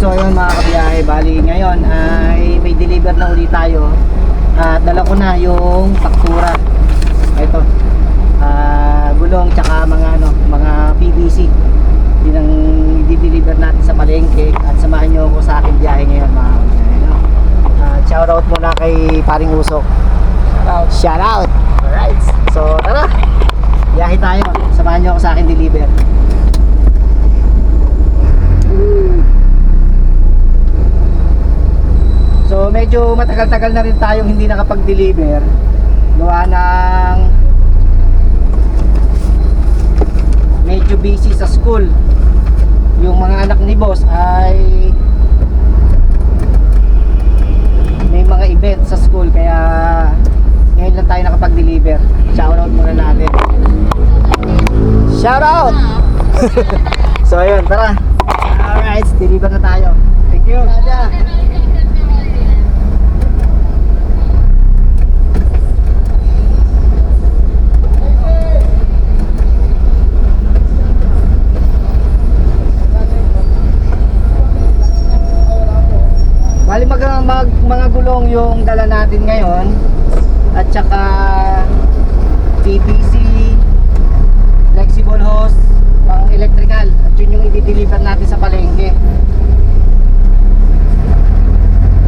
So yun mga kabiyahe, bali ngayon ay may deliver na ulit tayo. At dala ko na yung faktura. Ito, gulong tsaka mga PVC. Yun ang i-deliver natin sa palengke. At samahan nyo ako sa aking biyahe ngayon mga kabiyahe, no? Shoutout muna kay Paring Usok. Shoutout! Alright, so tara, biyahe tayo. Samahan nyo ako sa aking deliver. So medyo matagal-tagal na rin tayong hindi nakapag-deliver. Gawa ng medyo busy sa school. Yung mga anak ni boss ay may mga event sa school, kaya ngayon lang tayo nakapag-deliver. Shoutout muna natin. Shoutout! So ayun, tara. Alright, deliver na tayo. Thank you. Bali mga gulong yung dala natin ngayon, at saka PVC, flexible hose, pang electrical, at yun yung i-deliver natin sa palengke.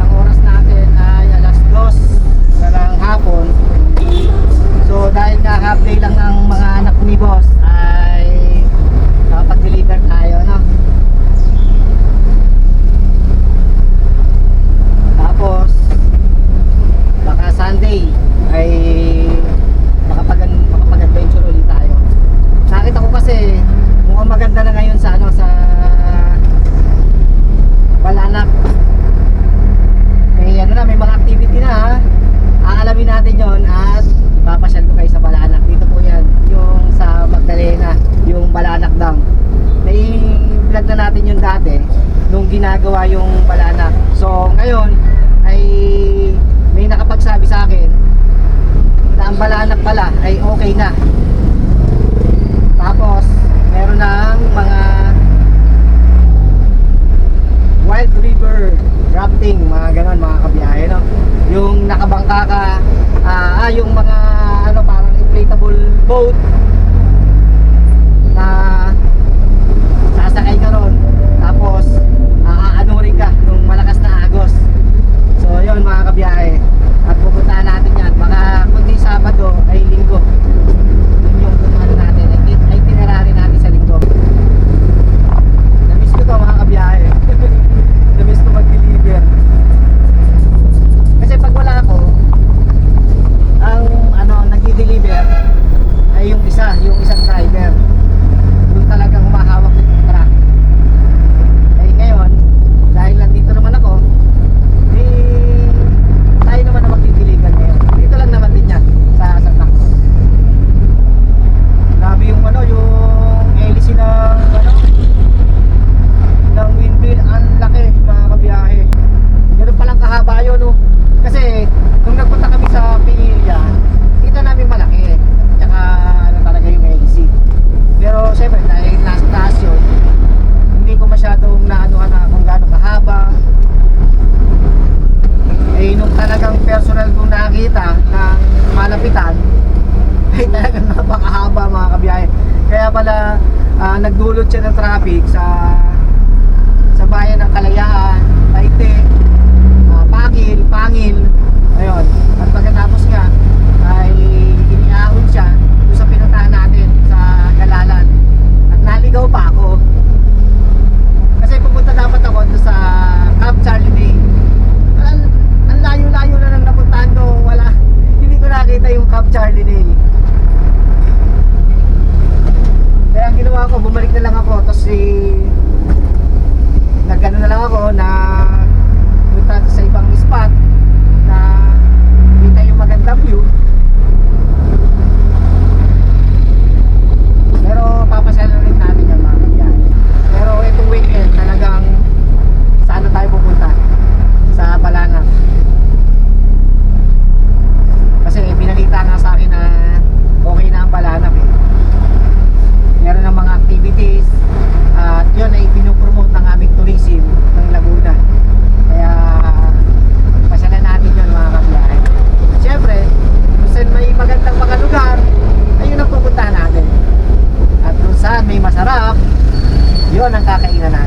Ang oras natin ay alas 2 na ng hapon. So dahil na half day lang ng mga anak ni boss ay nakapag-deliver tayo, no? Tapos baka Sunday ay makapag-adventure ulit tayo. Nakita ko kasi mukhang maganda na ngayon sa sa Balanak. May may mga activity na, ha. Aalamin natin 'yon at papasyal ko kayo sa Balanak. Dito po 'yan, yung sa Magdalena, yung Balanak Dam. May vlog na natin yung dati nung ginagawa yung Balanak. So ngayon ay may nakapagsabi sa akin na ang Balanak pala ay okay na. Tapos meron ng mga wild river rafting, mga ganon mga kabiyahe, no? Yung nakabangka ka, yung mga parang inflatable boat na sasakay ka ron, tapos aanurin ka nung malakas na agos. So yun mga kabiyahe, at pupuntahan natin yan. Baka kundi Sabado ay Linggo. Yun yung natin, ay itinerary natin sa Linggo. Namiss ko to mga kabiyahe. Namiss ko mag-deliver. Kasi pag wala ako, ang nag-deliver ay yung isang driver. Yung talagang humahawak ng truck. Eh ngayon, dahil nandito naman ako, tayo naman na mag-deliver ngayon. Dito lang naman din yan sa Santa Cruz. Grabe yung yung hélice ng windmill, ang laki mga kabiyahe. Ganun palang kahaba yun, no? Kasi nung nagpunta kami sa Pinilla, dito namin malaki, tsaka talaga yung hélice. Pero syempre dahil nasa taas yun, hindi ko masyadong naanuhan na kung gaano kahaba. Eh nung talagang personal kong nakita ng malapitan, ay talagang napakahaba mga kabiyahe. Kaya pala nagdulot siya ng traffic sa bayan ng Kalayaan, Paite, Pangil. Ayun. At pagkatapos nga ay iniahon siya doon sa pinuntahan natin sa Galalan. At naligaw pa ako. Kasi pupunta dapat ako doon sa Camp Charlie Day. Ang layo-layo na nang napuntahan ko. Hindi ko nakita yung Camp Charlie Day. Kaya ang ginawa ko, bumalik na lang ako. Tapos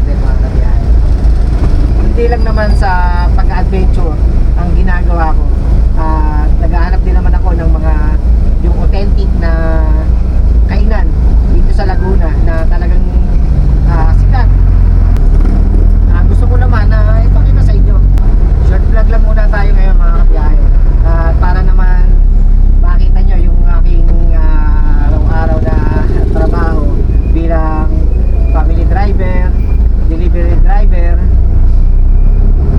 natin mga kabiyahe. Hindi lang naman sa pag-adventure ang ginagawa ko. Naghahanap din naman ako ng mga yung authentic na kainan dito sa Laguna na talagang sikat. Gusto ko naman na ipakita sa inyo. Short vlog lang muna tayo ngayon mga kabiyahe. Para naman makita nyo yung aking araw-araw na trabaho bilang family driver, delivery driver.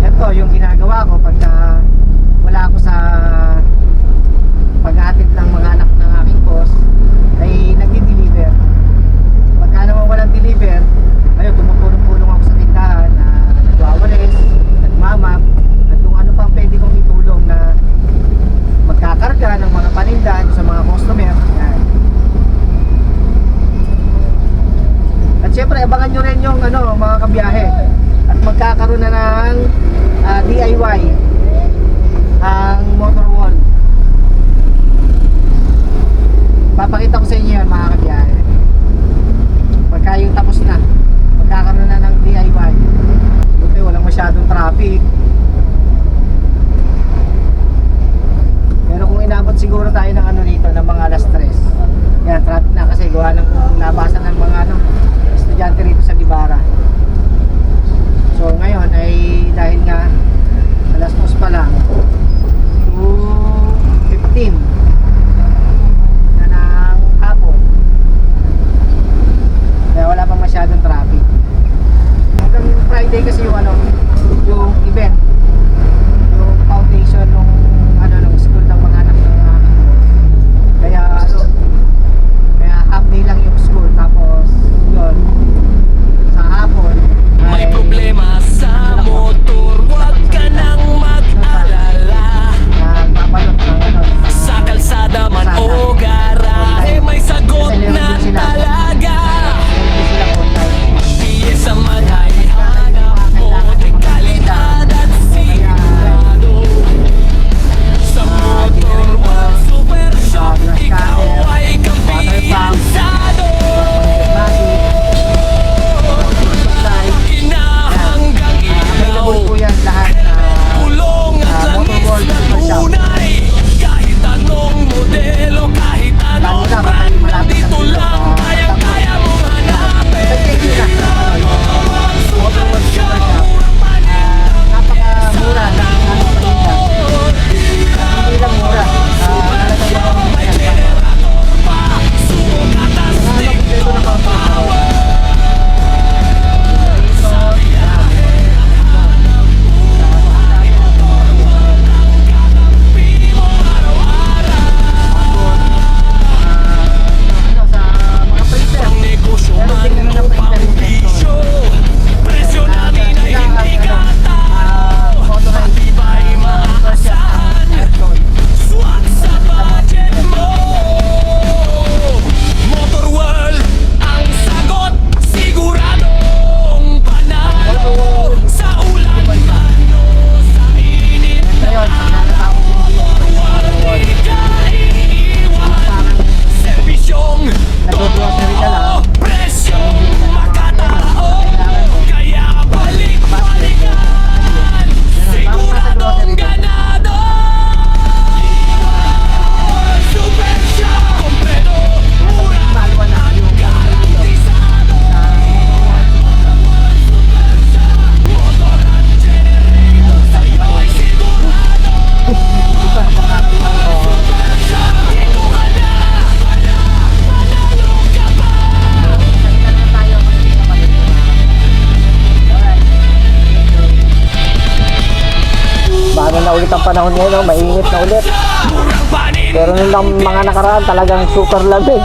Ito yung ginagawa ko pagka wala ako sa paghahatid ng mga anak ng aking boss, ay nagdi-deliver. Pagka naman walang deliver, ayun, tumutulong-tulong ako sa tindahan na nagwawalis, nagmamap, at kung ano pang pwede kong itulong na magkakarga ng mga paninda sa mga customer. Yan. At syempre abangan nyo rin yung mga kabiyahe, at magkakaroon na ng DIY ang motor wall. Papakita ko sa inyo yan mga kabiyahe. Pagka yung tapos na, magkakaroon na ng DIY. Buti walang masyadong traffic. Pero kung inabot siguro tayo ng dito ng mga alas 3, yan, traffic na kasi gawa ng labasan ng mga estudyante rito sa Guevara. So ngayon ay dahil nga alas 2 pa lang, 2:15 na ng hapon, kaya wala pang masyadong traffic. Hanggang Friday kasi yung yung event, yung foundation ng school ng mga anak ng aking boss. Kaya kaya half day lang yung school, tapos yun sa hapon may problema sa motor, wag ka nang mag-alala. nagpapalot ng Sa kalsada man o garahe, may sagot na talaga. Piyesa man ay hanap mo, de kalidad at sigurado. Sa motor wag super shop, ikaw ay kampiyansado. Inahanggang ikaw, po yan lahat. kulong at langis na tunay. Kahit anong modelo, kahit anong brand, nandito lang, kayang-kaya mong hanapin. Super shop, Napakamura ng paninda. Hindi lang mura. may generator pa, sukat at stick to the power. Sa biyahe, nakahanap buhay, motor wag ang kakampi mo araw-araw. Sa mga printer. Ang negosyo man o pang bisyo, presyo namin ay hindi katalo. Matibay, maasahan, swak sa budget mo. Motor World ang sagot, siguradong panalo. Sa ulan man o sa init na araw, walang ka iiwan. Serbisyong totoo, presyong makatao. Kaya balik-balikan, siguradong ganado. Super shop, kompleto, mura at garantisado. Super shop, motor at generator, sa'yo ay sigurado. Super shop, dito ka na, manalo ka pa. Bago na ulit ang panahon ngayon, mainit na ulit. Murang panin, Pero nung mga nakaraan talagang super lamig.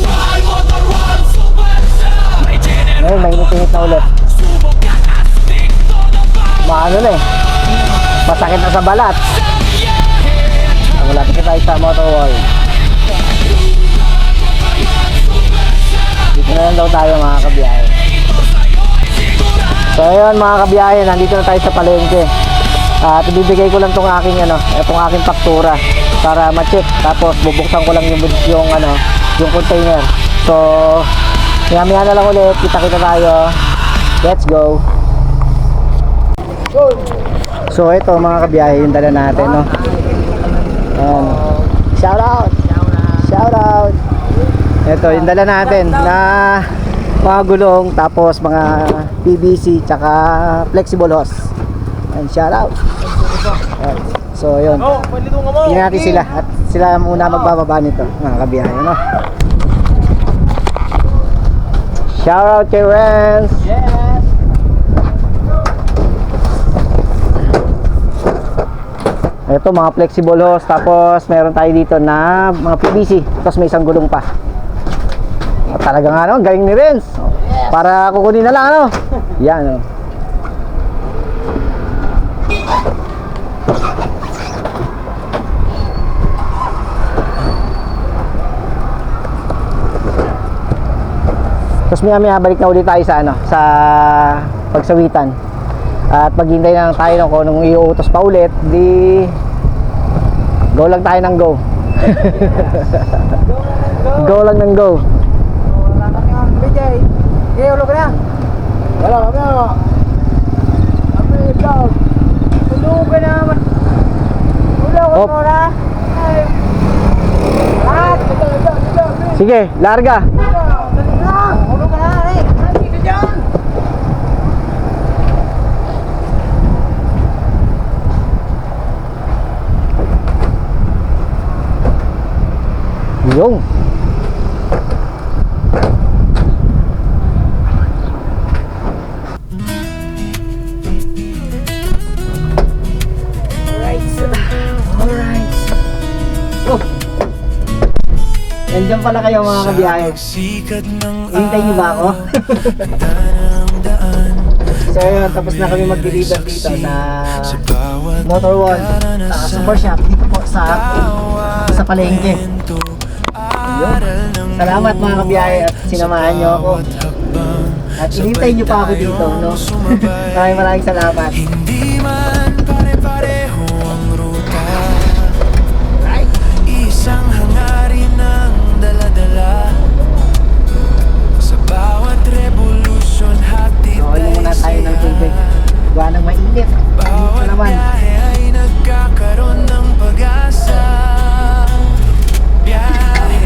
mahal motor wag, super shop, may generator. Ngayon mainit-init na ulit. Subok ka at stick to the power. Maano na eh. Masakit na sa balat. Wala pa tayo sa motor wall. Dito na lang daw tayo mga kabiyahe. So ayun mga kabiyahe, nandito na tayo sa palengke. At ibibigay ko lang tong aking itong aking faktura para ma-check. Tapos bubuksan ko lang yung container. So maya-maya na lang ulit, kita-kita tayo. Let's go. So ito mga kabiyahe yung dala natin, no. Shout out. Shout out. Ito yung dala natin na mga gulong, tapos mga PVC tsaka flexible hose. And shout out. Alright. So yun. Tingnan natin sila at sila muna magbababa nito mga kabiyahe, no. Shout out kay Renz. Yes. Ito mga flexible hose, tapos meron tayo dito na mga PVC, tapos may isang gulong pa. Talagang ano, galing ni Renz. Para kukunin na lang ano. Yan oh. Tapos maya balik na ulit tayo sa ano, sa pagsawitan. At maghintay na lang tayo ng kung anong iuutos pa ulit, di go lang tayo ng go. Go lang ng go. Wala kami ang BJ. Okay, ulo ka na. Wala kami. Kami vlog. Ulo ka naman. Ulo ka Op. muna. Ay. Lahat. Sige, larga. Ulo ka na. Ay, dito dyan. Yung. Alright. Oh. Nandiyan pala kayo mga kabiyahe. Hintay niyo ba ako? So yun, tapos na kami mag-deliver dito sa Motor One, Super Shop dito po sa palengke. Yun. Salamat mga kabiyahe at sinamahan niyo ako. At inintay niyo pa ako dito, no? Maraming salamat. Hindi man pare-pareho ang ruta. Isang hangarin ang dala-dala. Sa bawat revolusyon hatid Okay mo muna tayo ng tubig. Gawa ng mainit. Mainit pa bawat naman. biyahe ay nagkakaroon ng pag-asa. Biyahe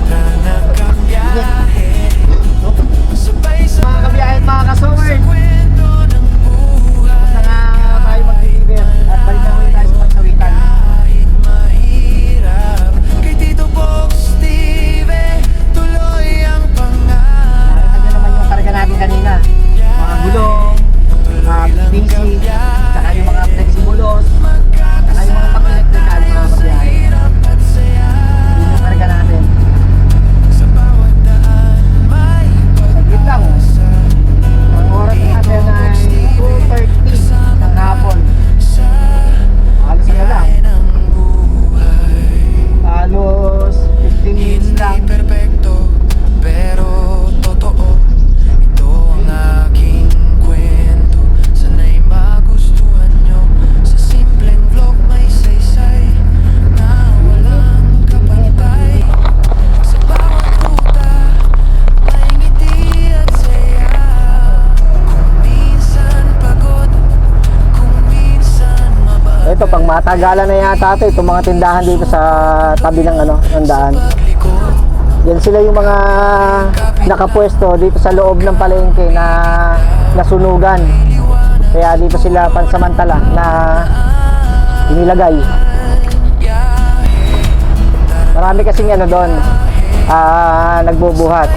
na nakabiyahe. Sabay sa Mga kabiyahe at mga kasumers, kwento ng buhay. na nga tayo mag-deliver at balik na ulit tayo sa pagsawitan. Kahit mahirap, kay Tito Box TV, tuloy ang pangarap. Nakita nyo naman yung karga natin kanina. Mga gulong, mga PVC, saka yung mga flexible hose, saka yung mga pang-electrical mga kabiyahe. Hirap at saya, Yun yung karga natin. sa bawat daan may Saglit lang. Ang oras natin ay 2:30 ng hapon. pag-asa Halos na lang. ng buhay. Halos 15 minutes Hindi lang. perpekto, pero totoo. Ito ang aking kwento. Sana'y magustuhan nyo. Sa simpleng vlog may saysay na walang kapantay. Sa bawat ruta may ngiti at saya. Kung minsan pagod, kung minsan mababa. Ito, pang matagalan na yata ito, itong mga tindahan dito sa tabi ng ano, ng daan. Paglikod, Yan sila yung mga nakapwesto dito sa loob ng palengke na nasunugan. Kaya dito sila pansamantala na inilagay. Marami kasing ano doon, nagbubuhat.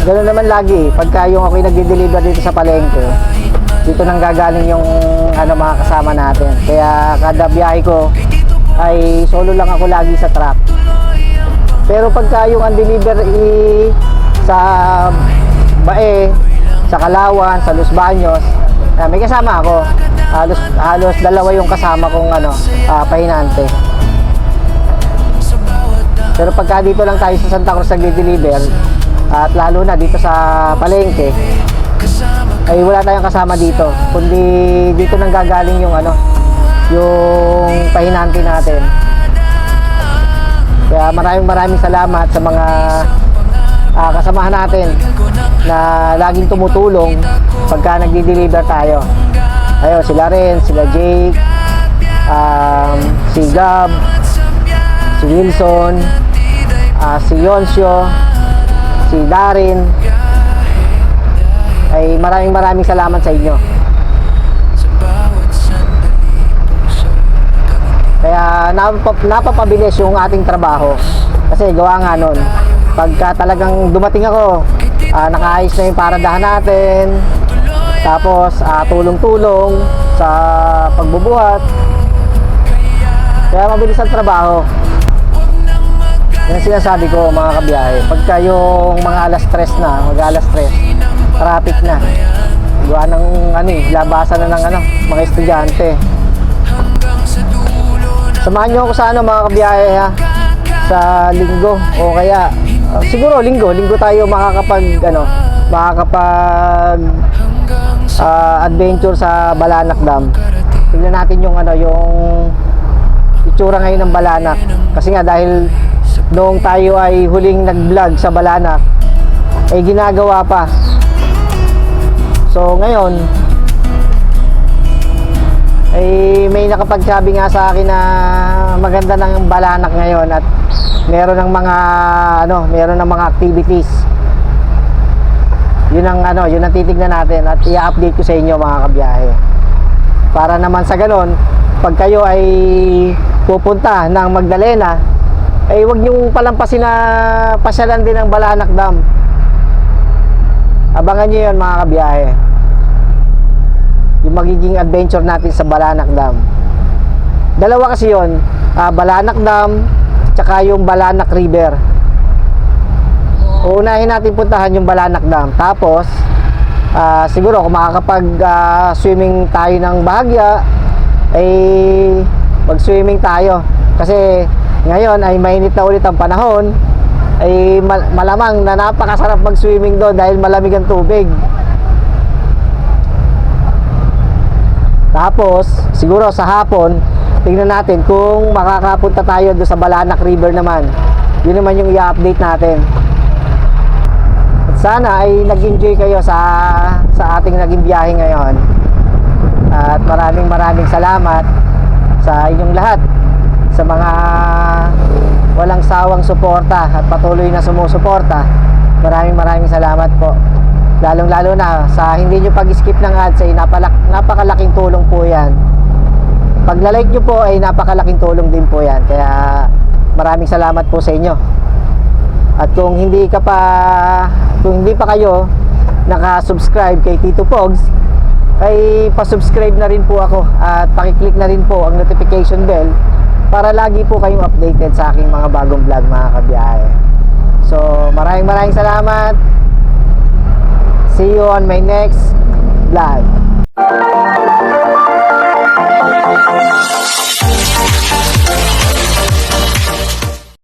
Ganoon naman lagi, pagka yung ako'y nagde-deliver dito sa palengke, dito nang gagaling yung ano, mga kasama natin. Kaya kada biyahe ko ay solo lang ako lagi sa truck. Pero pagka yung undeliver sa Bae, sa Kalawan, sa Los Baños, may kasama ako. Halos dalawa yung kasama kong ano, pahinante. Pero pagka dito lang tayo sa Santa Cruz nagde-deliver, at lalo na dito sa palengke, ay wala tayong kasama dito, kundi dito nang gagaling yung ano, yung pahinante natin. Kaya maraming salamat sa mga kasamahan natin na laging tumutulong pagka nagdi-deliver tayo. Ayun, sila rin, sila Jake, si Gab, si Wilson, si Yonsio, si Darin. Ay maraming salamat sa inyo. Kaya napapabilis yung ating trabaho. Kasi gawa nga nun, pagka talagang dumating ako, nakaayos na yung paradahan natin, tapos tulong-tulong sa pagbubuhat. Kaya mabilis ang trabaho. Yan sinasabi ko mga kabiyahe. Pagka yung mga alas 3 na, mag-alas 3, traffic na. Gawa ng labasan na ng mga estudyante. Samahan nyo ako sa mga kabiyahe ha, sa linggo o kaya siguro linggo tayo makakapag adventure sa Balanak Dam. Tingnan natin yung yung itsura ngayon ng Balanak. Kasi nga dahil noong tayo ay huling nag-vlog sa Balanak ay ginagawa pa. So ngayon ay may nakapagsabi nga sa akin na maganda ng Balanak ngayon at meron ng mga activities. Yun ang titignan natin at i-update ko sa inyo mga kabiyahe. Para naman sa ganon, pag kayo ay pupunta ng Magdalena, ay huwag niyong palampasin na pasyalan din ng Balanak Dam. Abangan niyo yun mga kabiyahe, yung magiging adventure natin sa Balanak Dam. Dalawa kasi yun, Balanak Dam tsaka yung Balanak River. Uunahin natin puntahan yung Balanak Dam. Tapos siguro kung makakapag swimming tayo ng bahagya ay mag-swimming tayo. Kasi ngayon ay mainit na ulit ang panahon, ay malamang na napakasarap mag-swimming doon dahil malamig ang tubig. Tapos siguro sa hapon tingnan natin kung makakapunta tayo doon sa Balanak River naman. Yun naman yung i-update natin. At sana ay nag-enjoy kayo sa ating naging biyahe ngayon. At maraming salamat sa inyong lahat, sa mga walang sawang suporta at patuloy na sumusuporta. Maraming salamat po. Lalong-lalo na sa hindi nyo pag-skip ng ads ay napakalaking tulong po yan. Pag na-like nyo po ay napakalaking tulong din po yan. Kaya maraming salamat po sa inyo. At kung hindi pa kayo naka-subscribe kay Tito Pogs, ay pa-subscribe na rin po ako at pakiclick na rin po ang notification bell para lagi po kayong updated sa aking mga bagong vlog mga kabiyahe. So maraming salamat. See you on my next vlog.